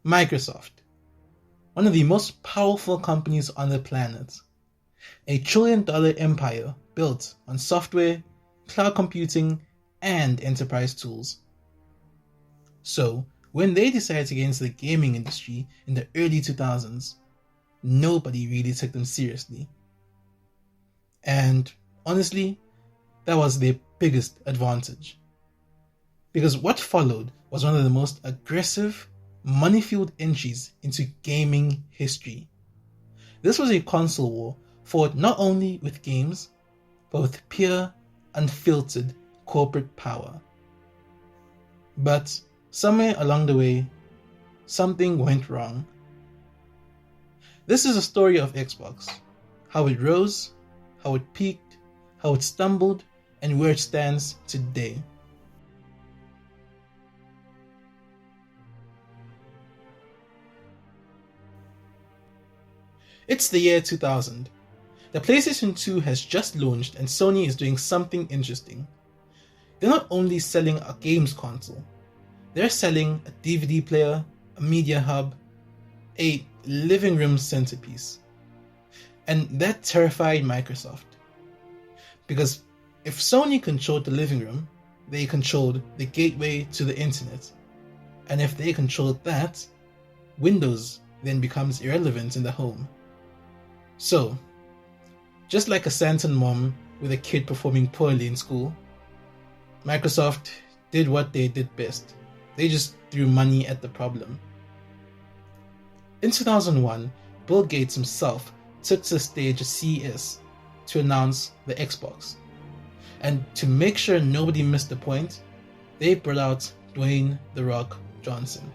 Microsoft, one of the most powerful companies on the planet, a trillion-dollar empire built on software, cloud computing, and enterprise tools. So, when they decided to get into the gaming industry in the early 2000s, nobody really took them seriously. And honestly, that was their biggest advantage. Because what followed was one of the most aggressive, money-fueled entries into gaming history. This was a console war fought not only with games, but with pure, unfiltered corporate power. But somewhere along the way, something went wrong. This is a story of Xbox, how it rose, how it peaked, how it stumbled, and where it stands today. It's the year 2000. The PlayStation 2 has just launched and Sony is doing something interesting. They're not only selling a games console, they're selling a DVD player, a media hub, a living room centerpiece. And that terrified Microsoft. Because if Sony controlled the living room, they controlled the gateway to the internet. And if they controlled that, Windows then becomes irrelevant in the home. So, just like a Santan mom with a kid performing poorly in school, Microsoft did what they did best. They just threw money at the problem. In 2001, Bill Gates himself took to the stage at CES to announce the Xbox. And to make sure nobody missed the point, they brought out Dwayne "The Rock" Johnson.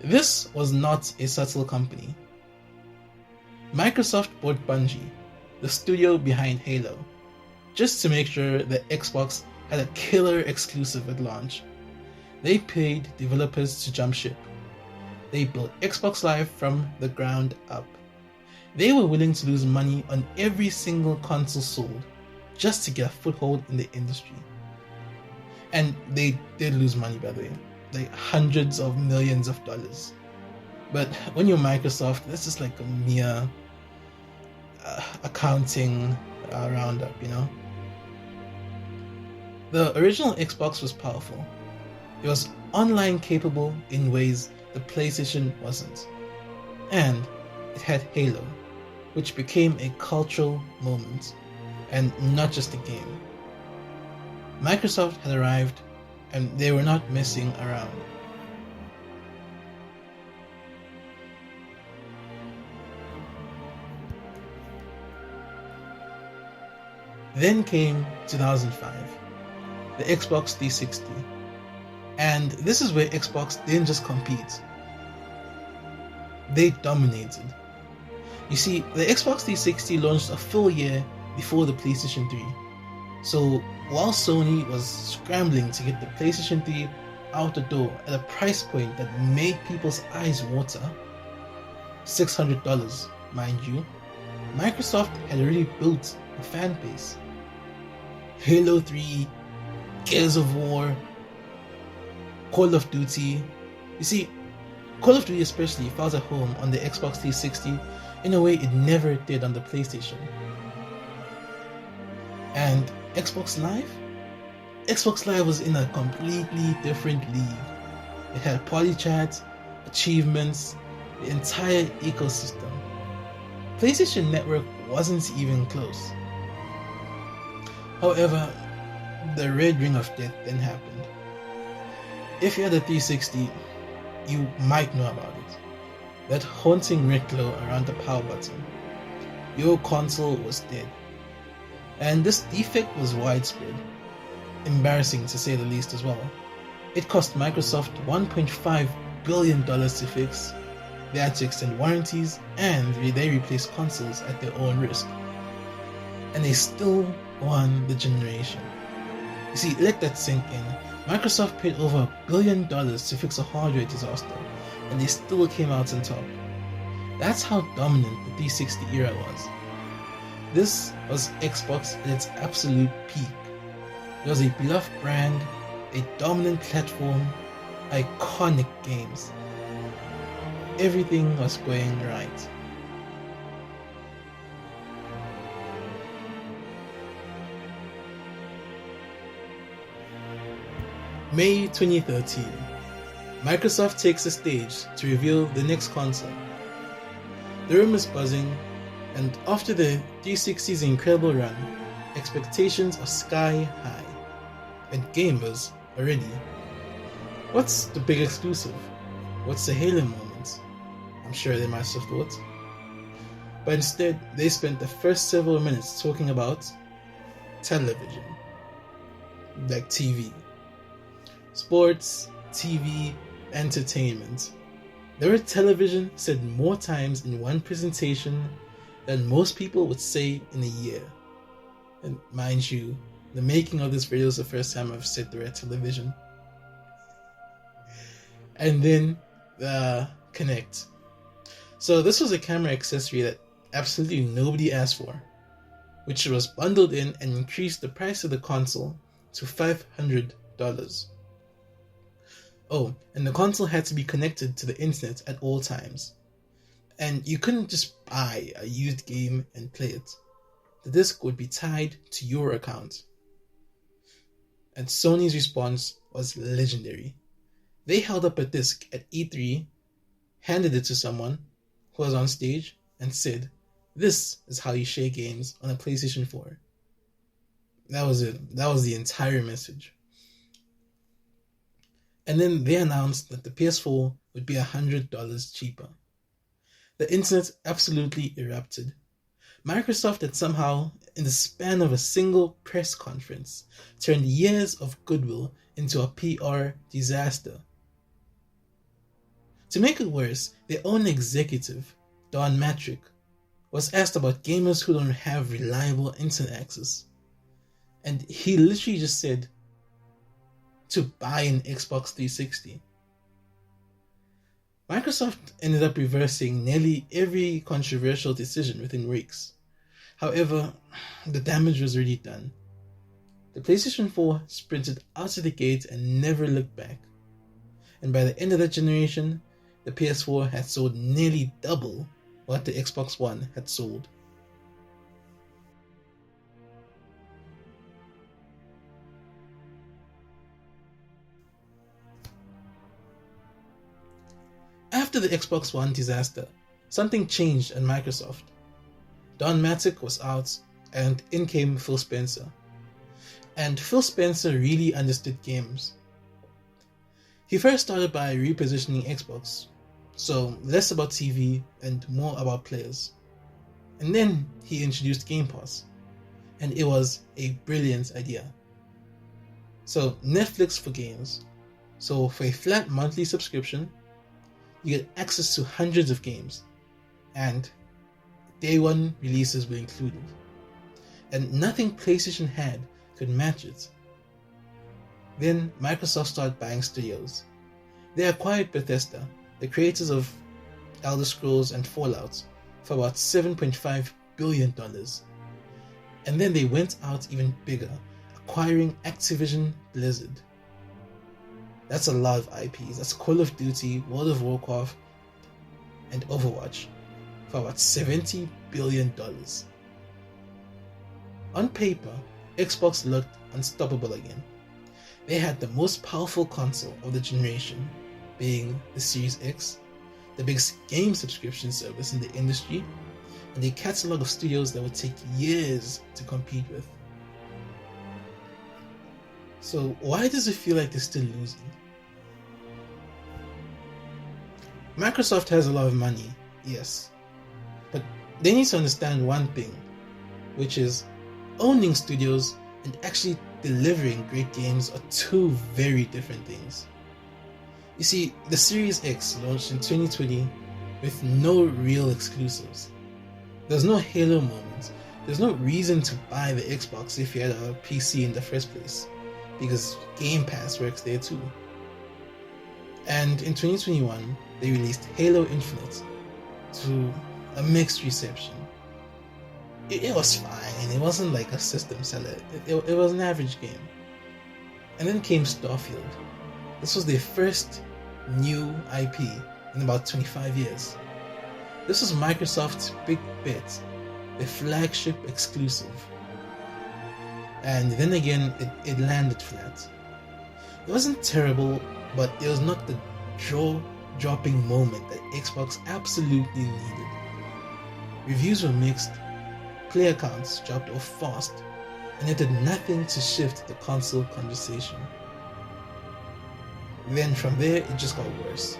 This was not a subtle company. Microsoft bought Bungie, the studio behind Halo, just to make sure the Xbox had a killer exclusive at launch. They paid developers to jump ship. They built Xbox Live from the ground up. They were willing to lose money on every single console sold just to get a foothold in the industry. And they did lose money, by the way, like hundreds of millions of dollars. But when you're Microsoft, that's just like a mere accounting roundup, you know? The original Xbox was powerful. It was online capable in ways the PlayStation wasn't. And it had Halo, which became a cultural moment, and not just a game. Microsoft had arrived, and they were not messing around. Then came 2005, the Xbox 360. And this is where Xbox didn't just compete. They dominated. You see, the Xbox 360 launched a full year before the PlayStation 3. So while Sony was scrambling to get the PlayStation 3 out the door at a price point that made people's eyes water, $600, mind you, Microsoft had already built a fan base. Halo 3, Gears of War, Call of Duty. You see, Call of Duty especially felt at home on the Xbox 360 in a way it never did on the PlayStation. And Xbox Live? Xbox Live was in a completely different league. It had party chat, achievements, the entire ecosystem. PlayStation Network wasn't even close. However, the red ring of death then happened. If you had a 360, you might know about it. That haunting red glow around the power button. Your console was dead. And this defect was widespread. Embarrassing to say the least as well. It cost Microsoft $1.5 billion to fix. They had to extend warranties, and they replaced consoles at their own risk. And they still won the generation. You see, let that sink in. Microsoft paid over $1 billion to fix a hardware disaster, and they still came out on top. That's how dominant the 360 era was. This was Xbox at its absolute peak. It was a beloved brand, a dominant platform, iconic games. everything was going right. May 2013. Microsoft takes the stage to reveal the next console. The room is buzzing, and after the 360's incredible run, expectations are sky high, and gamers are ready. What's the big exclusive? What's the Halo moment? I'm sure they must have thought. But instead, they spent the first several minutes talking about television. Like TV. Sports, TV, entertainment. The word television said more times in one presentation than most people would say in a year. And mind you, the making of this video is the first time I've said the word television. And then the Kinect. So this was a camera accessory that absolutely nobody asked for, which was bundled in and increased the price of the console to $500. Oh, and the console had to be connected to the internet at all times. And you couldn't just buy a used game and play it. The disc would be tied to your account. And Sony's response was legendary. They held up a disc at E3, handed it to someone who was on stage, and said, "This is how you share games on a PlayStation 4. That was it. That was the entire message. And then they announced that the PS4 would be $100 cheaper. The internet absolutely erupted. Microsoft had somehow, in the span of a single press conference, turned years of goodwill into a PR disaster. To make it worse, their own executive, Don Matrick, was asked about gamers who don't have reliable internet access. And he literally just said, to buy an Xbox 360. Microsoft ended up reversing nearly every controversial decision within weeks. However, the damage was already done. The PlayStation 4 sprinted out of the gate and never looked back. And by the end of that generation, the PS4 had sold nearly double what the Xbox One had sold. After the Xbox One disaster, something changed at Microsoft. Don Matrick was out, and in came Phil Spencer. And Phil Spencer really understood games. He first started by repositioning Xbox, so less about TV and more about players. And then he introduced Game Pass, and it was a brilliant idea. So Netflix for games. So for a flat monthly subscription, you get access to hundreds of games, and day one releases were included. And nothing PlayStation had could match it. Then Microsoft started buying studios. They acquired Bethesda, the creators of Elder Scrolls and Fallout, for about $7.5 billion. And then they went out even bigger, acquiring Activision Blizzard. That's a lot of IPs. That's Call of Duty, World of Warcraft, and Overwatch for about $70 billion. On paper, Xbox looked unstoppable again. They had the most powerful console of the generation, being the Series X, the biggest game subscription service in the industry, and a catalog of studios that would take years to compete with. So why does it feel like they're still losing? Microsoft has a lot of money, yes, but they need to understand one thing, which is owning studios and actually delivering great games are two very different things. You see, the Series X launched in 2020 with no real exclusives. There's no Halo moment. There's no reason to buy the Xbox if you had a PC in the first place, because Game Pass works there too. And in 2021, they released Halo Infinite to a mixed reception. It was fine. It wasn't like a system seller. It was an average game. And then came Starfield. This was their first new IP in about 25 years. This was Microsoft's big bet, their flagship exclusive. And then again, it landed flat. It wasn't terrible, but it was not the jaw-dropping moment that Xbox absolutely needed. Reviews were mixed, player counts dropped off fast, and it did nothing to shift the console conversation. Then from there, it just got worse.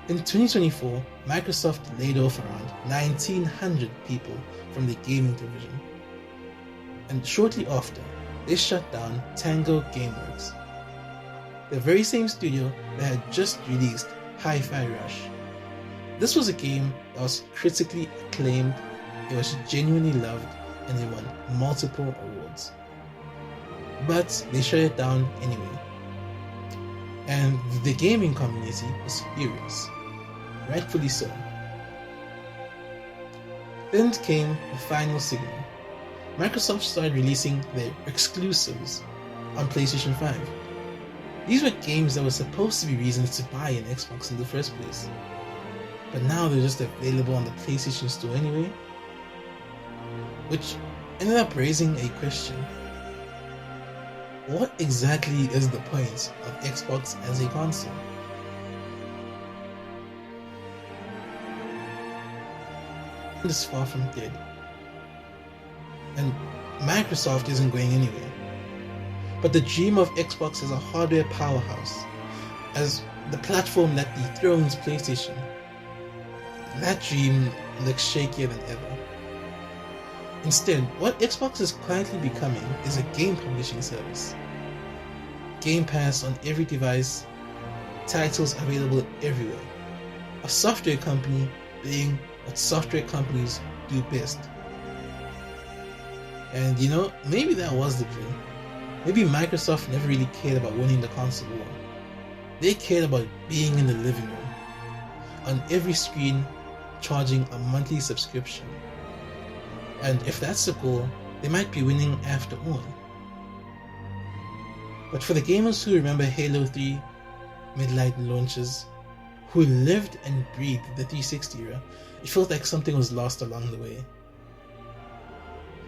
In 2024, Microsoft laid off around 1,900 people from the gaming division. And shortly after, they shut down Tango Gameworks, the very same studio that had just released Hi-Fi Rush. This was a game that was critically acclaimed, it was genuinely loved, and it won multiple awards. But they shut it down anyway. And the gaming community was furious, rightfully so. Then came the final signal. Microsoft started releasing their exclusives on PlayStation 5. These were games that were supposed to be reasons to buy an Xbox in the first place. But now they're just available on the PlayStation Store anyway. Which ended up raising a question. What exactly is the point of Xbox as a console? It is far from dead. And Microsoft isn't going anywhere. But the dream of Xbox as a hardware powerhouse, as the platform that dethrones PlayStation, that dream looks shakier than ever. Instead, what Xbox is quietly becoming is a game publishing service. Game Pass on every device, titles available everywhere. A software company doing what software companies do best. And maybe that was the dream. Maybe Microsoft never really cared about winning the console war. They cared about being in the living room, on every screen, charging a monthly subscription. And if that's the goal, they might be winning after all. But for the gamers who remember Halo 3 midlight launches, who lived and breathed the 360 era, it felt like something was lost along the way.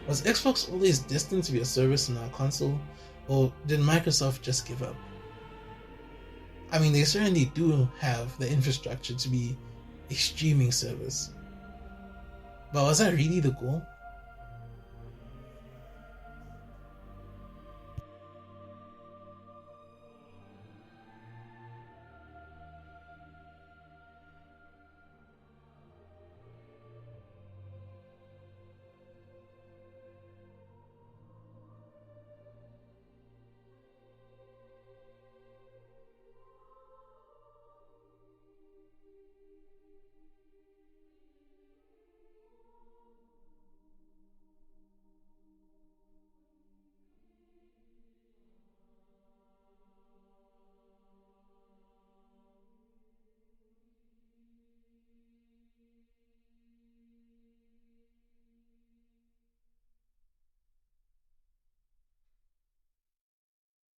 Was Xbox always destined to be a service in our console, or did Microsoft just give up? I mean, they certainly do have the infrastructure to be a streaming service. But was that really the goal?